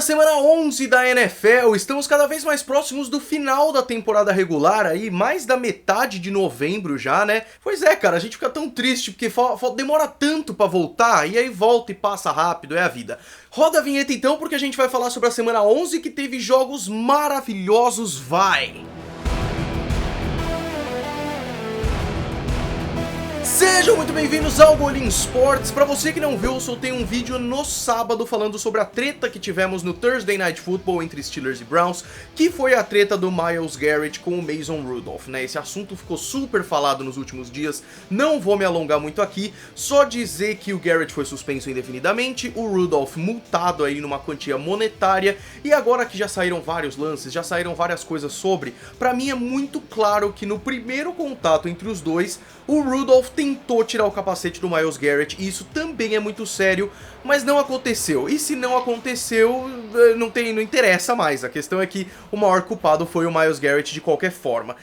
semana 11 da NFL, estamos cada vez mais próximos do final da temporada regular aí, mais da metade de novembro já, né? Pois é, cara, a gente fica tão triste porque demora tanto pra voltar e aí volta e passa rápido, é a vida. Roda a vinheta então, porque a gente vai falar sobre a semana 11 que teve jogos maravilhosos, vai! Sejam muito bem-vindos ao Golim Sports. Pra você que não viu, eu soltei um vídeo no sábado falando sobre a treta que tivemos no Thursday Night Football entre Steelers e Browns, que foi a treta do Myles Garrett com o Mason Rudolph, né? Esse assunto ficou super falado nos últimos dias, não vou me alongar muito aqui, só dizer que o Garrett foi suspenso indefinidamente, o Rudolph multado aí numa quantia monetária, e agora que já saíram vários lances, já saíram várias coisas sobre, pra mim é muito claro que no primeiro contato entre os dois, o Rudolph tentou tirar o capacete do Myles Garrett, e isso também é muito sério, mas não aconteceu. E se não aconteceu, não interessa mais. A questão é que o maior culpado foi o Myles Garrett de qualquer forma.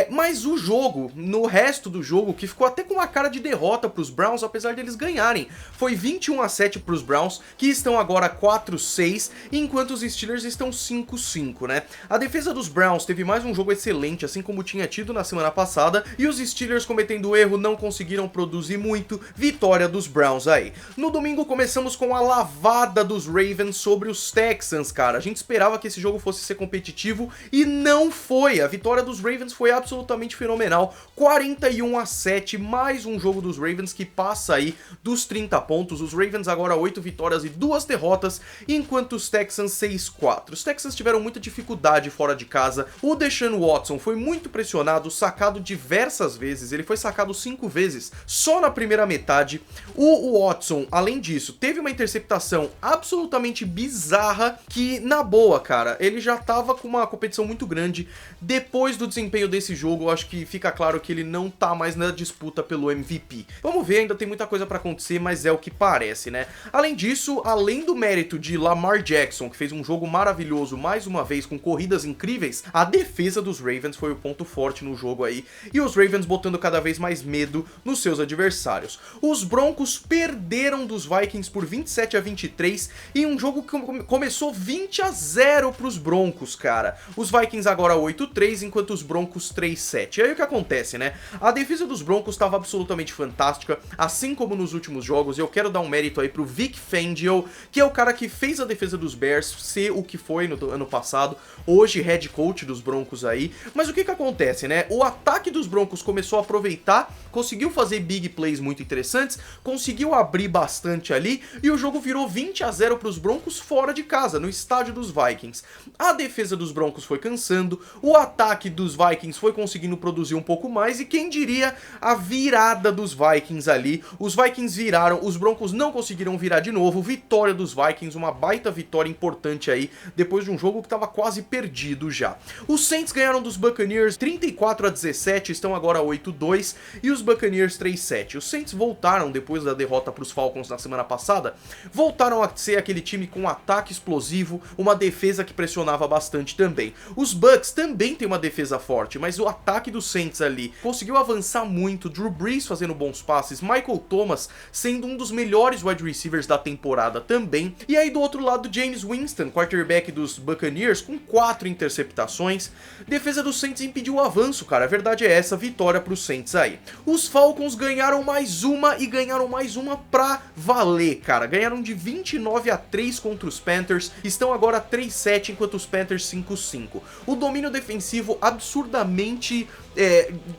Mas o jogo, no resto do jogo, que ficou até com uma cara de derrota para os Browns, apesar deles ganharem, foi 21-7 para os Browns, que estão agora 4-6, enquanto os Steelers estão 5-5, né? A defesa dos Browns teve mais um jogo excelente, assim como tinha tido na semana passada, e os Steelers, cometendo erro, não conseguiram produzir muito. Vitória dos Browns aí. No domingo começamos com a lavada dos Ravens sobre os Texans, cara. A gente esperava que esse jogo fosse ser competitivo e não foi. A vitória dos Ravens foi absolutamente fenomenal. 41-7, mais um jogo dos Ravens que passa aí dos 30 pontos. Os Ravens agora 8 vitórias e 2 derrotas, enquanto os Texans 6-4. Os Texans tiveram muita dificuldade fora de casa. O Deshaun Watson foi muito pressionado, sacado diversas vezes. Ele foi sacado 5 vezes só na primeira metade. O Watson, além disso, teve uma interceptação absolutamente bizarra que, na boa, cara, ele já tava com uma competição muito grande. Depois do desempenho desse jogo, eu acho que fica claro que ele não tá mais na disputa pelo MVP. Vamos ver, ainda tem muita coisa pra acontecer, mas é o que parece, né? Além disso, além do mérito de Lamar Jackson, que fez um jogo maravilhoso mais uma vez, com corridas incríveis, a defesa dos Ravens foi o ponto forte no jogo aí, e os Ravens botando cada vez mais medo nos seus adversários. Os Broncos perderam dos Vikings por 27-23 em um jogo que começou 20-0 pros Broncos, cara. Os Vikings agora 8-3, enquanto os Broncos 3-7. E aí o que acontece, né? A defesa dos Broncos estava absolutamente fantástica, assim como nos últimos jogos, e eu quero dar um mérito aí pro Vic Fangio, que é o cara que fez a defesa dos Bears ser o que foi no ano passado, hoje head coach dos Broncos aí. Mas o que acontece, né? O ataque dos Broncos começou a aproveitar, conseguiu fazer big plays muito interessantes, conseguiu abrir bastante ali, e o jogo virou 20-0 para os Broncos fora de casa, no estádio dos Vikings. A defesa dos Broncos foi cansando, o ataque dos Vikings foi conseguindo produzir um pouco mais, e quem diria a virada dos Vikings ali. Os Vikings viraram, os Broncos não conseguiram virar de novo. Vitória dos Vikings, uma baita vitória importante aí, depois de um jogo que estava quase perdido já. Os Saints ganharam dos Buccaneers 34-17, estão agora 8-2, e os Buccaneers 3-7. Os Saints voltaram, depois da derrota para os Falcons na semana passada, voltaram a ser aquele time com um ataque explosivo, uma defesa que pressionava bastante também. Os Bucs também têm uma defesa forte, mas o ataque dos Saints ali conseguiu avançar muito. Drew Brees fazendo bons passes, Michael Thomas sendo um dos melhores wide receivers da temporada também. E aí do outro lado, James Winston, quarterback dos Buccaneers, com 4 interceptações. Defesa dos Saints impediu o avanço, cara. A verdade é essa, vitória para os Saints aí. Os Falcons ganharam mais uma, e ganharam mais uma pra valer, cara. Ganharam de 29-3 contra os Panthers, estão agora 3-7, enquanto os Panthers 5-5. O domínio defensivo absurdamente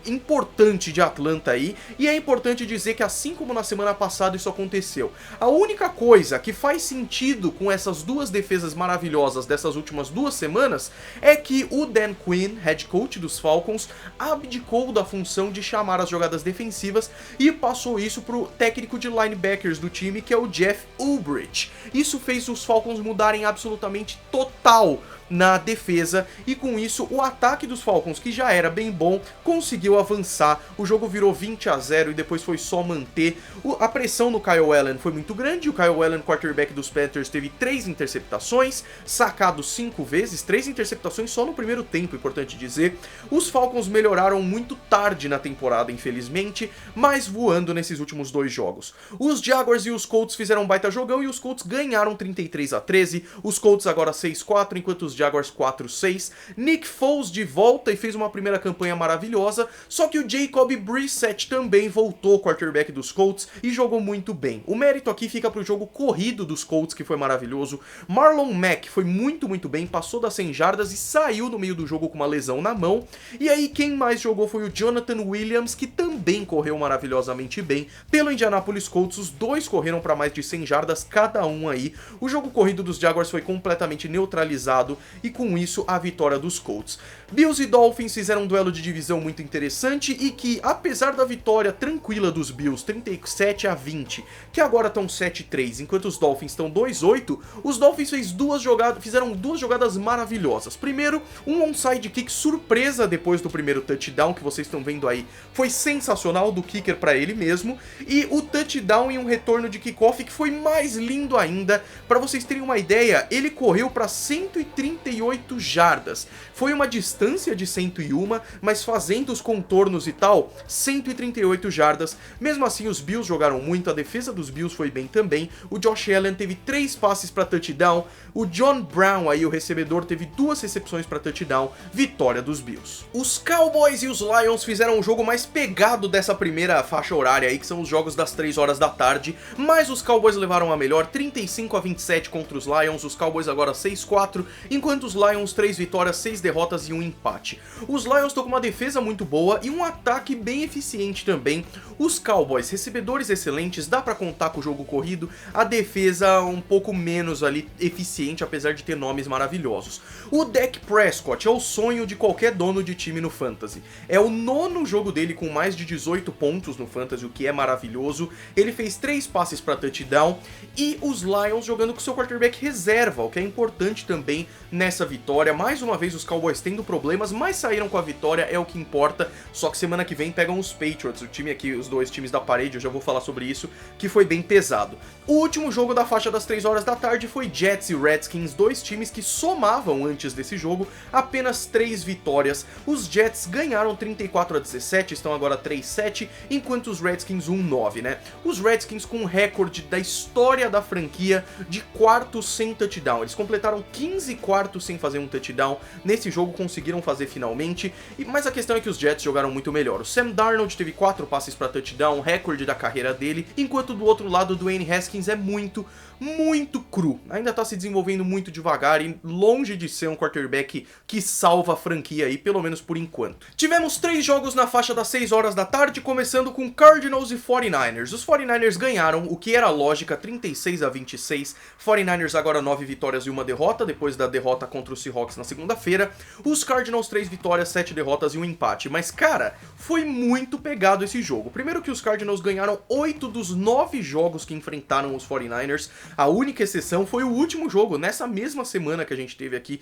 importante de Atlanta aí, e é importante dizer que assim como na semana passada isso aconteceu. A única coisa que faz sentido com essas duas defesas maravilhosas dessas últimas 2 semanas é que o Dan Quinn, head coach dos Falcons, abdicou da função de chamar as jogadas defensivas e passou isso pro técnico de linebackers do time, que é o Jeff Ulbrich. Isso fez os Falcons mudarem absolutamente total na defesa, e com isso o ataque dos Falcons, que já era bem bom, conseguiu avançar. O jogo virou 20-0 e depois foi só manter. A pressão no Kyle Allen foi muito grande. O Kyle Allen, quarterback dos Panthers, teve 3 interceptações, sacado 5 vezes, 3 interceptações só no primeiro tempo, importante dizer. Os Falcons melhoraram muito tarde na temporada, infelizmente, mas voando nesses últimos 2 jogos. Os Jaguars e os Colts fizeram um baita jogão e os Colts ganharam 33-13. Os Colts agora 6-4, enquanto os Jaguars 4-6. Nick Foles de volta e fez uma primeira campanha maravilhosa, só que o Jacoby Brissett também voltou, quarterback dos Colts, e jogou muito bem. O mérito aqui fica pro jogo corrido dos Colts, que foi maravilhoso. Marlon Mack foi muito bem, passou das 100 jardas e saiu no meio do jogo com uma lesão na mão. E aí quem mais jogou foi o Jonathan Williams, que também correu maravilhosamente bem. Pelo Indianapolis Colts, os dois correram para mais de 100 jardas cada um aí. O jogo corrido dos Jaguars foi completamente neutralizado e com isso a vitória dos Colts. Bills e Dolphins fizeram um duelo de divisão muito interessante e que, apesar da vitória tranquila dos Bills, 37-20, que agora estão 7-3, enquanto os Dolphins estão 2-8, os Dolphins fizeram duas jogadas maravilhosas. Primeiro, um onside kick surpresa depois do primeiro touchdown, que vocês estão vendo aí, foi sensacional do kicker para ele mesmo, e o touchdown em um retorno de kickoff que foi mais lindo ainda. Para vocês terem uma ideia, ele correu para 138 jardas. Foi uma distância de 101, mas fazendo os contornos e tal, 138 jardas. Mesmo assim, os Bills jogaram muito, a defesa dos Bills foi bem também. O Josh Allen teve 3 passes para touchdown. O John Brown, aí o recebedor, teve 2 recepções para touchdown. Vitória dos Bills. Os Cowboys e os Lions fizeram o jogo mais pegado dessa primeira faixa horária aí, que são os jogos das 3 horas da tarde, mas os Cowboys levaram a melhor, 35-27 contra os Lions. Os Cowboys agora 6-4, enquanto os Lions 3 vitórias, 6 derrotas e 1 empate. Os Lions estão com uma defesa muito boa e um ataque bem eficiente também. Os Cowboys, recebedores excelentes, dá pra contar com o jogo corrido, a defesa um pouco menos ali eficiente, apesar de ter nomes maravilhosos. O Dak Prescott é o sonho de qualquer dono de time no Fantasy. É o 9º jogo dele com mais de 18 pontos no Fantasy, o que é maravilhoso. Ele fez 3 passes para touchdown e os Lions jogando com seu quarterback reserva, o que é importante também nessa vitória. Mais uma vez os Cowboys tendo problemas, mas saíram com a vitória, é o que importa. Só que semana que vem pegam os Patriots, o time aqui, os 2 times da parede, eu já vou falar sobre isso, que foi bem pesado. O último jogo da faixa das 3 horas da tarde foi Jets e Redskins, 2 times que somavam antes desse jogo apenas 3 vitórias. Os Jets ganharam 34-17, estão agora 3-7, enquanto os Redskins 1-9, né? Os Redskins com um recorde da história da franquia de quartos sem touchdown. Eles completaram 15 quartos sem fazer um touchdown. Nesse jogo conseguiram fazer finalmente, mas a questão é que os Jets jogaram muito melhor. O Sam Darnold teve 4 passes para touchdown, recorde da carreira dele, enquanto do outro lado o Dwayne Haskins é muito cru. Ainda tá se desenvolvendo muito devagar e longe de ser um quarterback que salva a franquia aí, pelo menos por enquanto. Tivemos 3 jogos na faixa das 6 horas da tarde, começando com Cardinals e 49ers. Os 49ers ganharam, o que era lógica, 36-26. 49ers agora 9 vitórias e 1 derrota, depois da derrota contra os Seahawks na segunda-feira. Os Cardinals 3 vitórias, 7 derrotas e 1 empate. Mas, cara, foi muito pegado esse jogo. Primeiro que os Cardinals ganharam 8 dos 9 jogos que enfrentaram os 49ers. A única exceção foi o último jogo, nessa mesma semana que a gente teve aqui,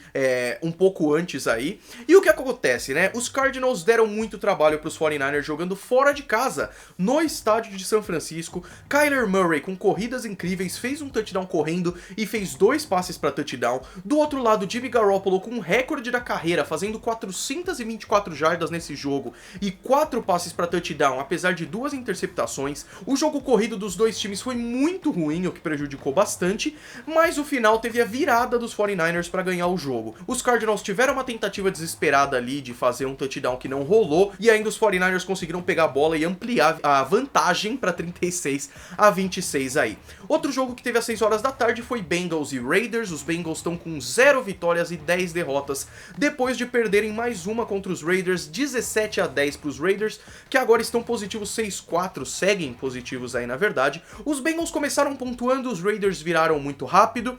um pouco antes aí. E o que acontece, né? Os Cardinals deram muito trabalho para os 49ers jogando fora de casa, no estádio de São Francisco. Kyler Murray, com corridas incríveis, fez um touchdown correndo e fez 2 passes para touchdown. Do outro lado, Jimmy Garoppolo com um recorde da carreira, fazendo 424 jardas nesse jogo e 4 passes para touchdown, apesar de 2 interceptações. O jogo corrido dos 2 times foi muito ruim, o que prejudicou bastante, mas o final teve a virada dos 49ers para ganhar o jogo. Os Cardinals tiveram uma tentativa desesperada ali de fazer um touchdown que não rolou, e ainda os 49ers conseguiram pegar a bola e ampliar a vantagem para 36-26 aí. Outro jogo que teve às 6 horas da tarde foi Bengals e Raiders. Os Bengals estão com 0 vitórias e 10 derrotas, depois de perderem mais uma contra os Raiders, 17-10 para os Raiders, que agora estão positivos 6-4, seguem positivos aí na verdade. Os Bengals começaram pontuando, os Raiders Raiders viraram muito rápido.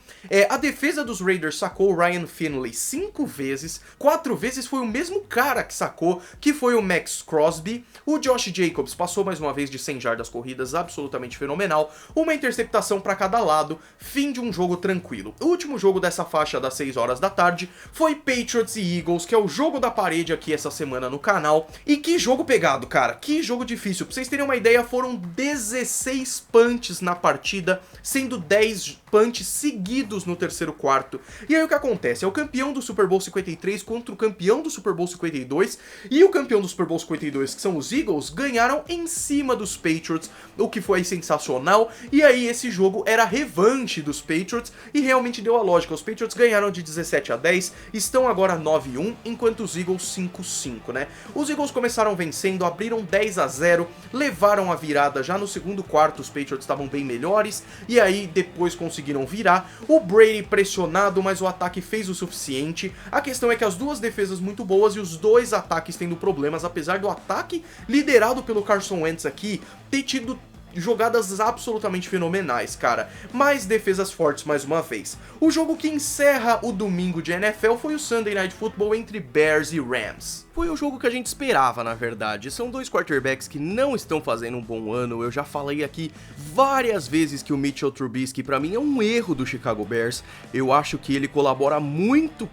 A defesa dos Raiders sacou o Ryan Finley 5 vezes, 4 vezes foi o mesmo cara que sacou, que foi o Max Crosby. O Josh Jacobs passou mais uma vez de 100 jardas corridas, absolutamente fenomenal. Uma interceptação para cada lado, fim de um jogo tranquilo. O último jogo dessa faixa das 6 horas da tarde foi Patriots e Eagles, que é o jogo da parede aqui essa semana no canal. E que jogo pegado, cara, que jogo difícil. Pra vocês terem uma ideia, foram 16 punts na partida, sendo 10 punts seguidos no terceiro quarto. E aí o que acontece? É o campeão do Super Bowl 53 contra o campeão do Super Bowl 52, e o campeão do Super Bowl 52, que são os Eagles, ganharam em cima dos Patriots, o que foi sensacional. E aí esse jogo era revanche dos Patriots, e realmente deu a lógica. Os Patriots ganharam de 17-10, estão agora 9-1, enquanto os Eagles 5-5, né? Os Eagles começaram vencendo, abriram 10-0, levaram a virada já no segundo quarto, os Patriots estavam bem melhores, e aí depois conseguiram virar. O Brady pressionado, mas o ataque fez o suficiente. A questão é que as duas defesas muito boas e os dois ataques tendo problemas, apesar do ataque liderado pelo Carson Wentz aqui ter tido jogadas absolutamente fenomenais, cara. Mais defesas fortes mais uma vez. O jogo que encerra o domingo de NFL foi o Sunday Night Football entre Bears e Rams. Foi o jogo que a gente esperava, na verdade. São dois quarterbacks que não estão fazendo um bom ano. Eu já falei aqui várias vezes que o Mitchell Trubisky, pra mim, é um erro do Chicago Bears. Eu acho que ele colabora muito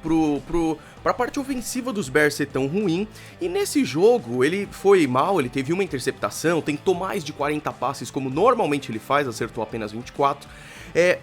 pra parte ofensiva dos Bears ser tão ruim. E nesse jogo, ele foi mal, ele teve uma interceptação, tentou mais de 40 passes, como normalmente ele faz, acertou apenas 24.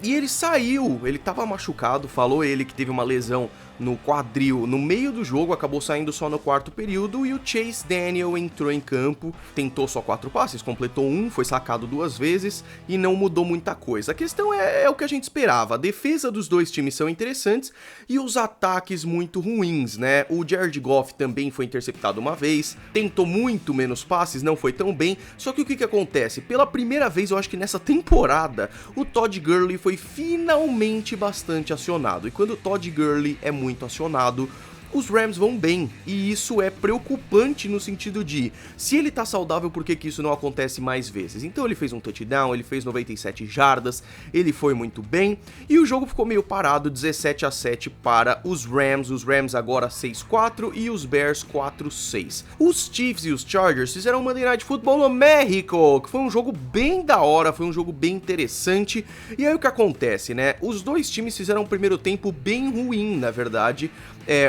E ele saiu, ele tava machucado, falou ele que teve uma lesão no quadril no meio do jogo, acabou saindo só no quarto período, e o Chase Daniel entrou em campo, tentou só 4 passes, completou 1, foi sacado 2 vezes e não mudou muita coisa. A questão é o que a gente esperava, a defesa dos dois times são interessantes e os ataques muito ruins, né? O Jared Goff também foi interceptado uma vez, tentou muito menos passes, não foi tão bem, só que o que acontece? Pela primeira vez, eu acho que nessa temporada, o Todd Gurley foi finalmente bastante acionado, e quando o Todd Gurley é muito acionado, os Rams vão bem, e isso é preocupante no sentido de, se ele tá saudável, por que isso não acontece mais vezes? Então ele fez um touchdown, ele fez 97 jardas, ele foi muito bem, e o jogo ficou meio parado, 17-7 para os Rams agora 6-4 e os Bears 4-6. Os Chiefs e os Chargers fizeram um Monday Night Football no México, que foi um jogo bem da hora, foi um jogo bem interessante, e aí o que acontece, né? Os dois times fizeram um primeiro tempo bem ruim, na verdade.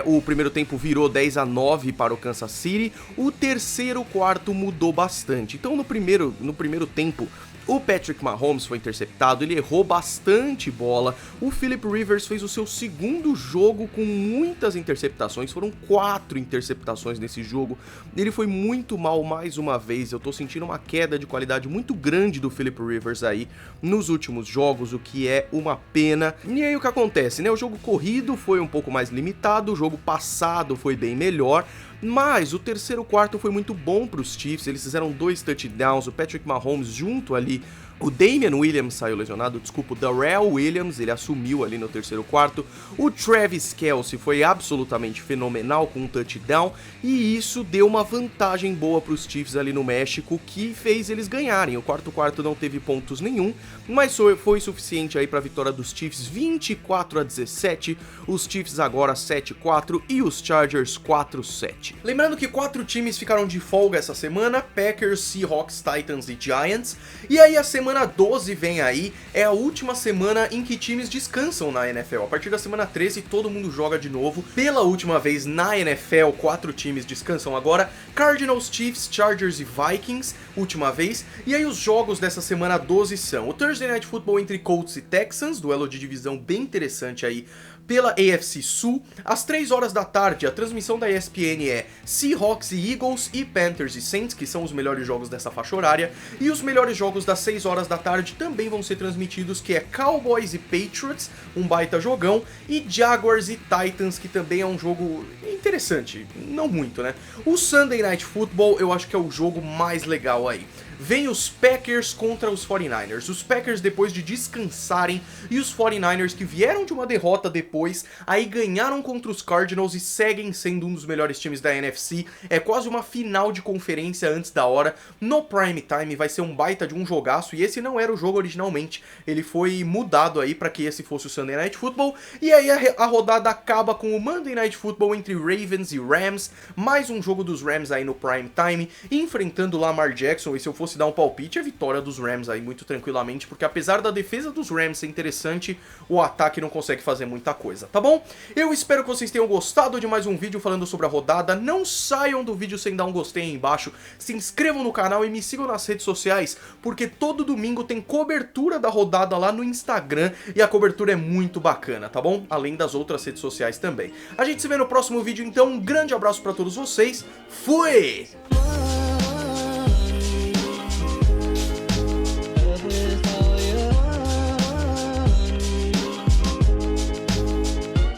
O primeiro tempo virou 10-9 para o Kansas City, o terceiro quarto mudou bastante. Então no primeiro tempo, o Patrick Mahomes foi interceptado, ele errou bastante bola, o Philip Rivers fez o seu segundo jogo com muitas interceptações, foram 4 interceptações nesse jogo, ele foi muito mal mais uma vez, eu tô sentindo uma queda de qualidade muito grande do Philip Rivers aí nos últimos jogos, o que é uma pena. E aí o que acontece, né? O jogo corrido foi um pouco mais limitado, o jogo passado foi bem melhor, mas o terceiro quarto foi muito bom para os Chiefs, eles fizeram 2 touchdowns, o Patrick Mahomes junto ali, o Damian Williams saiu lesionado, desculpa, o Darrell Williams, ele assumiu ali no terceiro quarto, o Travis Kelce foi absolutamente fenomenal com um touchdown, e isso deu uma vantagem boa para os Chiefs ali no México, que fez eles ganharem. O quarto quarto não teve pontos nenhum, mas foi suficiente aí para a vitória dos Chiefs, 24-17, os Chiefs agora 7-4 e os Chargers 4-7. Lembrando que 4 times ficaram de folga essa semana, Packers, Seahawks, Titans e Giants, e aí a semana 12 vem aí, é a última semana em que times descansam na NFL. A partir da semana 13 todo mundo joga de novo. Pela última vez na NFL, 4 times descansam agora, Cardinals, Chiefs, Chargers e Vikings, última vez. E aí os jogos dessa semana 12 são o Thursday Night Football entre Colts e Texans, duelo de divisão bem interessante aí pela AFC Sul. Às 3 horas da tarde, a transmissão da ESPN é Seahawks e Eagles e Panthers e Saints, que são os melhores jogos dessa faixa horária, e os melhores jogos das 6 horas da tarde também vão ser transmitidos, que é Cowboys e Patriots, um baita jogão, e Jaguars e Titans, que também é um jogo interessante, não muito, né? O Sunday Night Football eu acho que é o jogo mais legal aí. vem os Packers contra os 49ers. Os Packers depois de descansarem e os 49ers que vieram de uma derrota depois, aí ganharam contra os Cardinals e seguem sendo um dos melhores times da NFC. É quase uma final de conferência antes da hora. No prime time vai ser um baita de um jogaço e esse não era o jogo originalmente. Ele foi mudado aí para que esse fosse o Sunday Night Football. E aí a rodada acaba com o Monday Night Football entre Ravens e Rams. Mais um jogo dos Rams aí no prime time, enfrentando Lamar Jackson. E se eu fosse dar um palpite, a vitória dos Rams aí muito tranquilamente, porque apesar da defesa dos Rams ser interessante, o ataque não consegue fazer muita coisa, tá bom? Eu espero que vocês tenham gostado de mais um vídeo falando sobre a rodada. Não saiam do vídeo sem dar um gostei aí embaixo, se inscrevam no canal e me sigam nas redes sociais, porque todo domingo tem cobertura da rodada lá no Instagram e a cobertura é muito bacana, tá bom? Além das outras redes sociais também. A gente se vê no próximo vídeo, então um grande abraço pra todos vocês, fui!